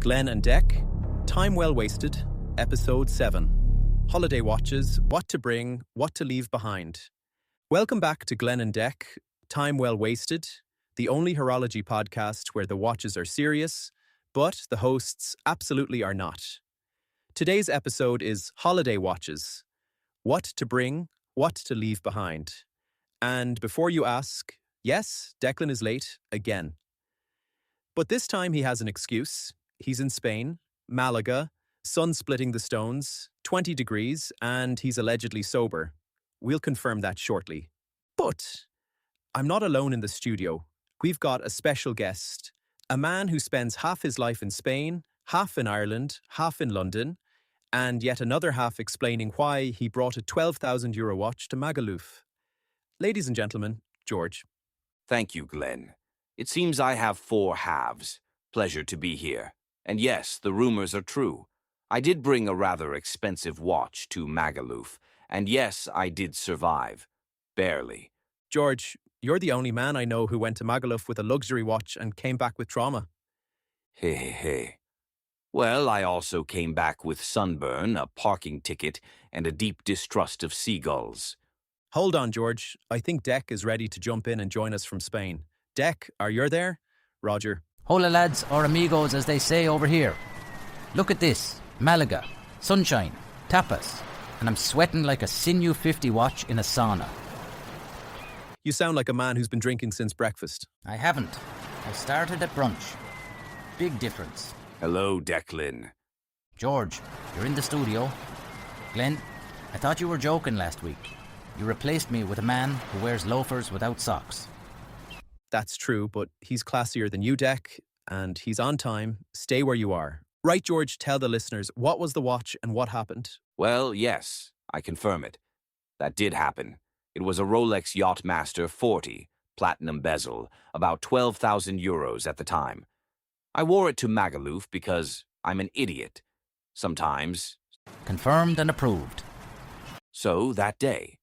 Glen Dec, Time Well Wasted, Episode 7. Holiday Watches, What to Bring, What to Leave Behind. Welcome back to Glen Dec, Time Well Wasted, the only horology podcast where the watches are serious, but the hosts absolutely are not. Today's episode is Holiday Watches, What to Bring, What to Leave Behind. And before you ask, yes, Declan is late again. But this time he has an excuse. He's in Spain, Málaga, sun splitting the stones, 20 degrees, and he's allegedly sober. We'll confirm that shortly. But I'm not alone in the studio. We've got a special guest, a man who spends half his life in Spain, half in Ireland, half in London, and yet another half explaining why he brought a €12,000 watch to Magaluf. Ladies and gentlemen, George. Thank you, Glenn. It seems I have 4 halves. Pleasure to be here. And yes, the rumors are true. I did bring a rather expensive watch to Magaluf, and yes, I did survive. Barely. George, you're the only man I know who went to Magaluf with a luxury watch and came back with trauma. Hey. Well, I also came back with sunburn, a parking ticket, and a deep distrust of seagulls. Hold on, George. I think Dec is ready to jump in and join us from Spain. Dec, are you there? Roger. Hola lads, or amigos as they say over here. Look at this. Malaga, sunshine, tapas, and I'm sweating like a Sinew 50 watch in a sauna. You sound like a man who's been drinking since breakfast. I haven't. I started at brunch. Big difference. Hello, Declan. George, you're in the studio. Glenn, I thought you were joking last week. You replaced me with a man who wears loafers without socks. That's true, but he's classier than you, Dec, and he's on time. Stay where you are. Right, George, tell the listeners, what was the watch and what happened? Well, yes, I confirm it. That did happen. It was a Rolex Yachtmaster 40, platinum bezel, about €12,000 at the time. I wore it to Magaluf because I'm an idiot. Sometimes. Confirmed and approved. So, that day,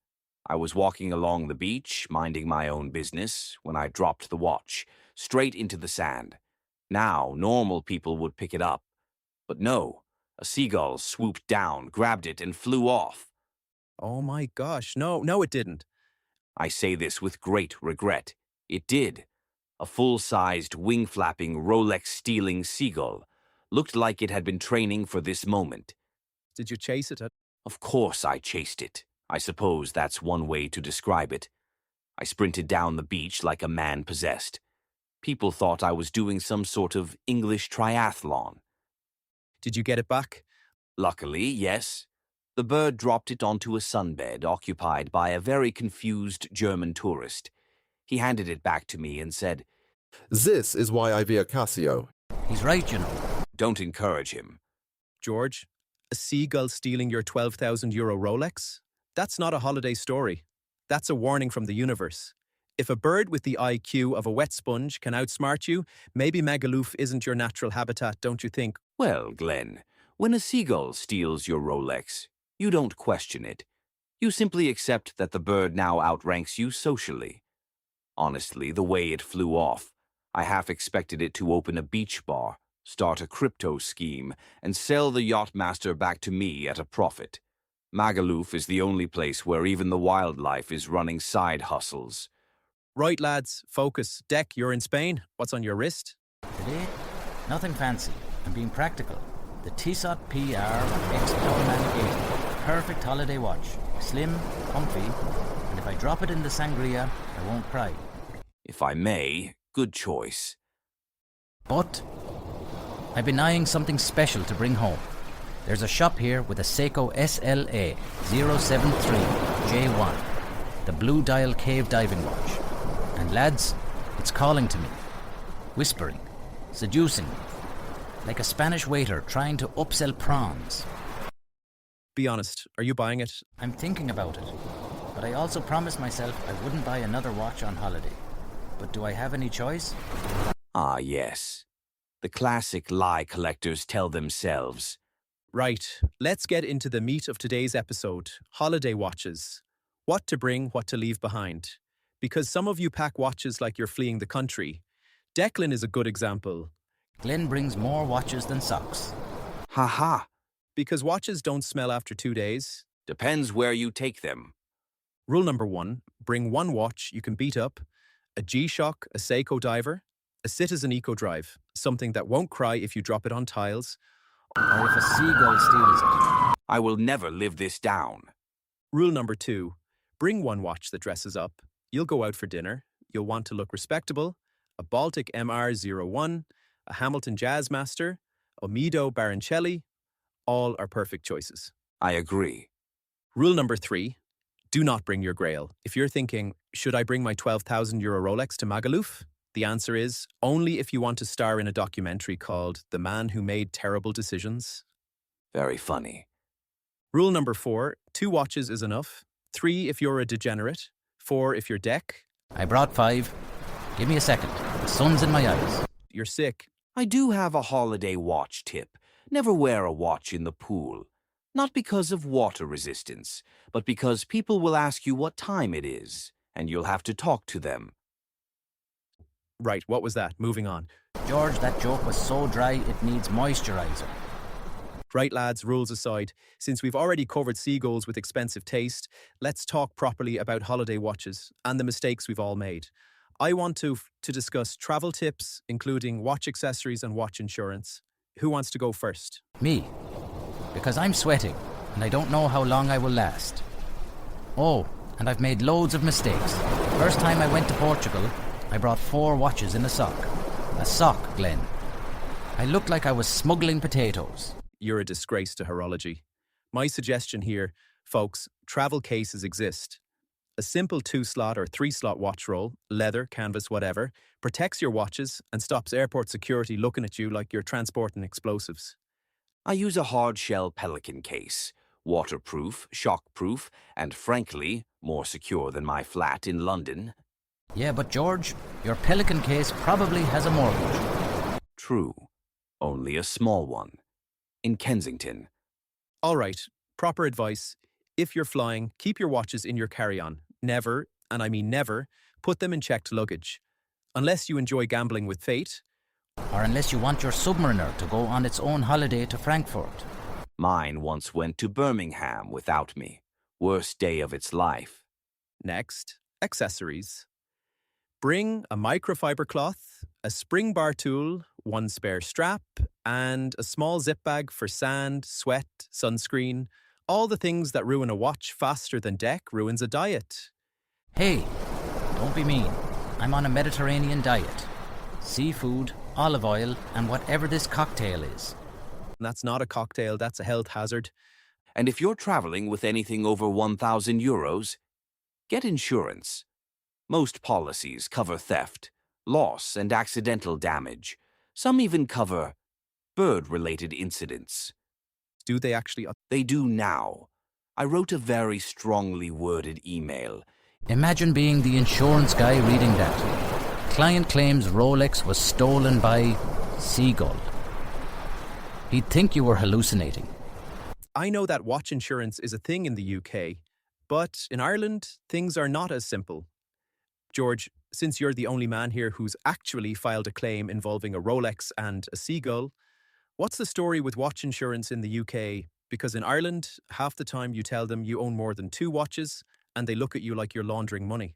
I was walking along the beach, minding my own business, when I dropped the watch, straight into the sand. Now, normal people would pick it up. But no, a seagull swooped down, grabbed it, and flew off. Oh my gosh, no, it didn't. I say this with great regret. It did. A full-sized, wing-flapping, Rolex-stealing seagull. Looked like it had been training for this moment. Did you chase it? Of course I chased it. I suppose that's one way to describe it. I sprinted down the beach like a man possessed. People thought I was doing some sort of English triathlon. Did you get it back? Luckily, yes. The bird dropped it onto a sunbed occupied by a very confused German tourist. He handed it back to me and said, "This is why I wear Casio." He's right, you know. Don't encourage him. George, a seagull stealing your €12,000 Rolex? That's not a holiday story. That's a warning from the universe. If a bird with the IQ of a wet sponge can outsmart you, maybe Magaluf isn't your natural habitat, don't you think? Well, Glenn, when a seagull steals your Rolex, you don't question it. You simply accept that the bird now outranks you socially. Honestly, the way it flew off, I half expected it to open a beach bar, start a crypto scheme, and sell the Yachtmaster back to me at a profit. Magaluf is the only place where even the wildlife is running side hustles. Right, lads, focus. Dec, you're in Spain. What's on your wrist? Today, nothing fancy. I'm being practical. The Tissot PR X-Automatic 80. Perfect holiday watch. Slim, comfy, and if I drop it in the sangria, I won't cry. If I may, good choice. But I've been eyeing something special to bring home. There's a shop here with a Seiko SLA 073 J1, the Blue Dial Cave diving watch. And lads, it's calling to me, whispering, seducing me, like a Spanish waiter trying to upsell prawns. Be honest, are you buying it? I'm thinking about it, but I also promised myself I wouldn't buy another watch on holiday. But do I have any choice? Ah, yes. The classic lie collectors tell themselves. Right, let's get into the meat of today's episode, holiday watches. What to bring, what to leave behind. Because some of you pack watches like you're fleeing the country. Declan is a good example. Glen brings more watches than socks. Ha. Because watches don't smell after 2 days. Depends where you take them. Rule number 1, bring one watch you can beat up: a G-Shock, a Seiko diver, a Citizen Eco Drive, something that won't cry if you drop it on tiles, Or if a seagull steals it. I will never live this down. Rule number 2, bring one watch that dresses up. You'll go out for dinner. You'll want to look respectable. A Baltic MR01, a Hamilton Jazzmaster, a Mido Baroncelli, all are perfect choices. I agree. Rule number 3, do not bring your grail. If you're thinking, should I bring my €12,000 Rolex to Magaluf? The answer is, only if you want to star in a documentary called The Man Who Made Terrible Decisions. Very funny. Rule number 4, 2 watches is enough. 3 if you're a degenerate. 4 if you're Dec. I brought 5. Give me a second. The sun's in my eyes. You're sick. I do have a holiday watch tip. Never wear a watch in the pool. Not because of water resistance, but because people will ask you what time it is, and you'll have to talk to them. Right, what was that? Moving on. George, that joke was so dry it needs moisturiser. Right, lads, rules aside, since we've already covered seagulls with expensive taste, let's talk properly about holiday watches and the mistakes we've all made. I want to discuss travel tips, including watch accessories and watch insurance. Who wants to go first? Me. Because I'm sweating, and I don't know how long I will last. Oh, and I've made loads of mistakes. First time I went to Portugal, I brought 4 watches in a sock. A sock, Glen. I looked like I was smuggling potatoes. You're a disgrace to horology. My suggestion here, folks, travel cases exist. A simple 2-slot or 3-slot watch roll, leather, canvas, whatever, protects your watches and stops airport security looking at you like you're transporting explosives. I use a hard-shell Pelican case. Waterproof, shockproof, and frankly, more secure than my flat in London. Yeah, but George, your Pelican case probably has a mortgage. True. Only a small one. In Kensington. All right, proper advice. If you're flying, keep your watches in your carry-on. Never, and I mean never, put them in checked luggage. Unless you enjoy gambling with fate. Or unless you want your Submariner to go on its own holiday to Frankfurt. Mine once went to Birmingham without me. Worst day of its life. Next, accessories. Bring a microfiber cloth, a spring bar tool, 1 spare strap, and a small zip bag for sand, sweat, sunscreen, all the things that ruin a watch faster than Dec ruins a diet. Hey, don't be mean. I'm on a Mediterranean diet. Seafood, olive oil, and whatever this cocktail is. That's not a cocktail, that's a health hazard. And if you're traveling with anything over €1,000, get insurance. Most policies cover theft, loss, and accidental damage. Some even cover bird-related incidents. Do they actually? They do now. I wrote a very strongly worded email. Imagine being the insurance guy reading that. Client claims Rolex was stolen by seagull. He'd think you were hallucinating. I know that watch insurance is a thing in the UK, but in Ireland, things are not as simple. George, since you're the only man here who's actually filed a claim involving a Rolex and a seagull, what's the story with watch insurance in the UK? Because in Ireland, half the time you tell them you own more than 2 watches, and they look at you like you're laundering money.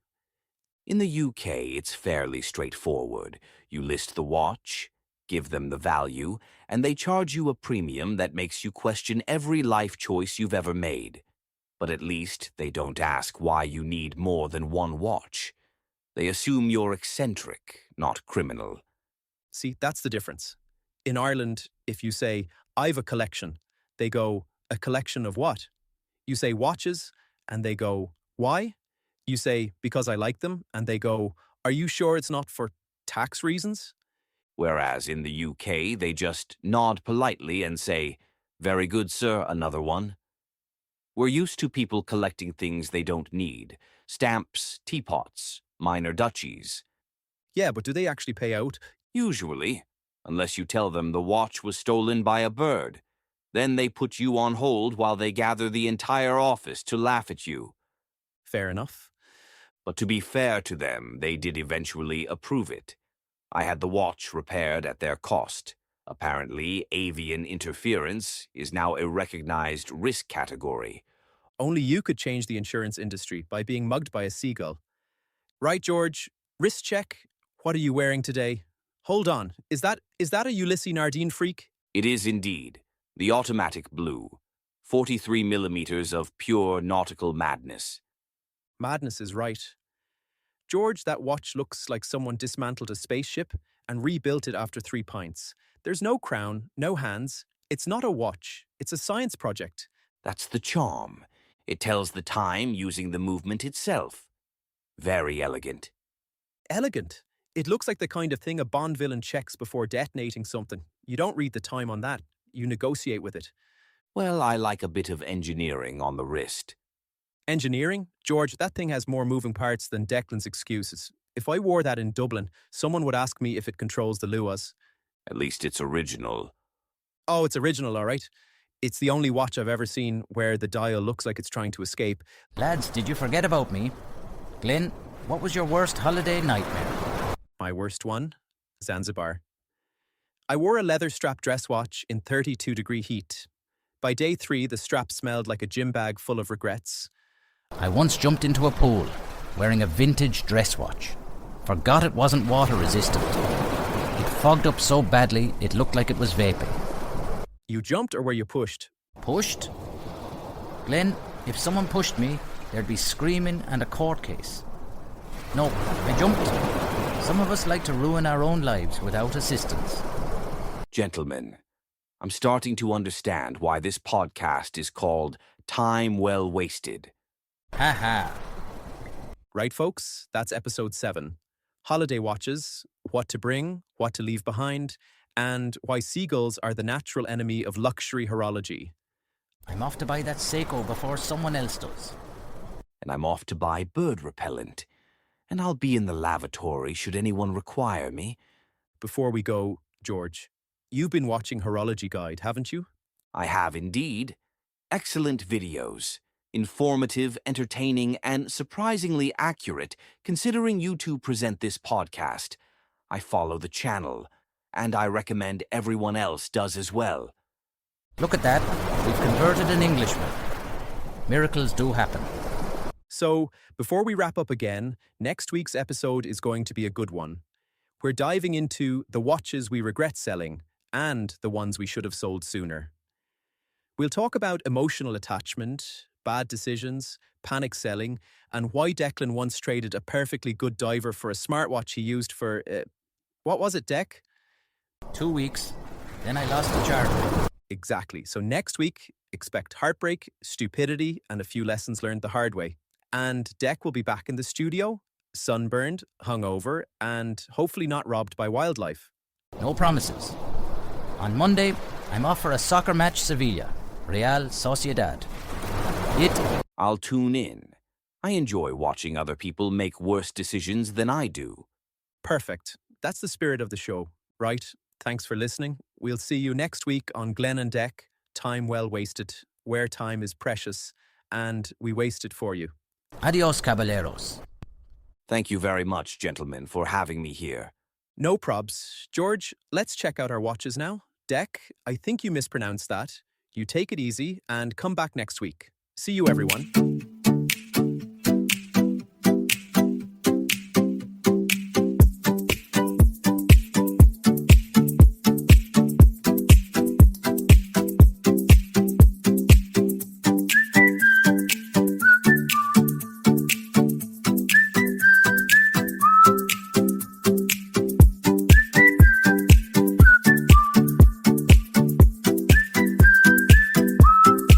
In the UK, it's fairly straightforward. You list the watch, give them the value, and they charge you a premium that makes you question every life choice you've ever made. But at least they don't ask why you need more than 1 watch. They assume you're eccentric, not criminal. See, that's the difference. In Ireland, if you say, I've a collection, they go, a collection of what? You say watches, and they go, why? You say, because I like them, and they go, are you sure it's not for tax reasons? Whereas in the UK, they just nod politely and say, very good, sir, another one. We're used to people collecting things they don't need. Stamps, teapots, minor duchies. Yeah, but do they actually pay out? Usually, unless you tell them the watch was stolen by a bird. Then they put you on hold while they gather the entire office to laugh at you. Fair enough. But to be fair to them, they did eventually approve it. I had the watch repaired at their cost. Apparently, avian interference is now a recognized risk category. Only you could change the insurance industry by being mugged by a seagull. Right, George? Wrist check. What are you wearing today? Hold on. Is that a Ulysses Nardine freak? It is indeed. The automatic blue. 43 millimeters of pure nautical madness. Madness is right. George, that watch looks like someone dismantled a spaceship and rebuilt it after 3 pints. There's no crown, no hands. It's not a watch. It's a science project. That's the charm. It tells the time using the movement itself. Very elegant. Elegant. It looks like the kind of thing a Bond villain checks before detonating something. You don't read the time on that. You negotiate with it. Well, I like a bit of engineering on the wrist. Engineering? George, that thing has more moving parts than Declan's excuses. If I wore that in Dublin, someone would ask me if it controls the luas. At least it's original. Oh, it's original, all right. It's the only watch I've ever seen where the dial looks like it's trying to escape. Lads, did you forget about me? Glen, what was your worst holiday nightmare? My worst one? Zanzibar. I wore a leather-strap dress watch in 32-degree heat. By day 3, the strap smelled like a gym bag full of regrets. I once jumped into a pool wearing a vintage dress watch. Forgot it wasn't water resistant. It fogged up so badly it looked like it was vaping. You jumped or were you pushed? Pushed? Glen, if someone pushed me, there'd be screaming and a court case. No, I jumped. Some of us like to ruin our own lives without assistance. Gentlemen, I'm starting to understand why this podcast is called Time Well Wasted. Ha ha. Right, folks? That's episode 7. Holiday watches, what to bring, what to leave behind, and why seagulls are the natural enemy of luxury horology. I'm off to buy that Seiko before someone else does. And I'm off to buy bird repellent. And I'll be in the lavatory should anyone require me. Before we go, George, you've been watching Horology Guide, haven't you? I have indeed. Excellent videos. Informative, entertaining, and surprisingly accurate, considering you two present this podcast. I follow the channel, and I recommend everyone else does as well. Look at that. We've converted an Englishman. Miracles do happen. So, before we wrap up again, next week's episode is going to be a good one. We're diving into the watches we regret selling and the ones we should have sold sooner. We'll talk about emotional attachment, bad decisions, panic selling, and why Declan once traded a perfectly good diver for a smartwatch he used for, what was it, Dec? 2 weeks. Then I lost the charger. Exactly. So next week, expect heartbreak, stupidity, and a few lessons learned the hard way. And Dec will be back in the studio, sunburned, hungover, and hopefully not robbed by wildlife. No promises. On Monday, I'm off for a soccer match Sevilla, Real Sociedad. I'll tune in. I enjoy watching other people make worse decisions than I do. Perfect. That's the spirit of the show, right? Thanks for listening. We'll see you next week on Glen Dec. Time well wasted, where time is precious, and we waste it for you. Adios, caballeros. Thank you very much, gentlemen, for having me here. No probs. George, let's check out our watches now. Dec, I think you mispronounced that. You take it easy and come back next week. See you, everyone.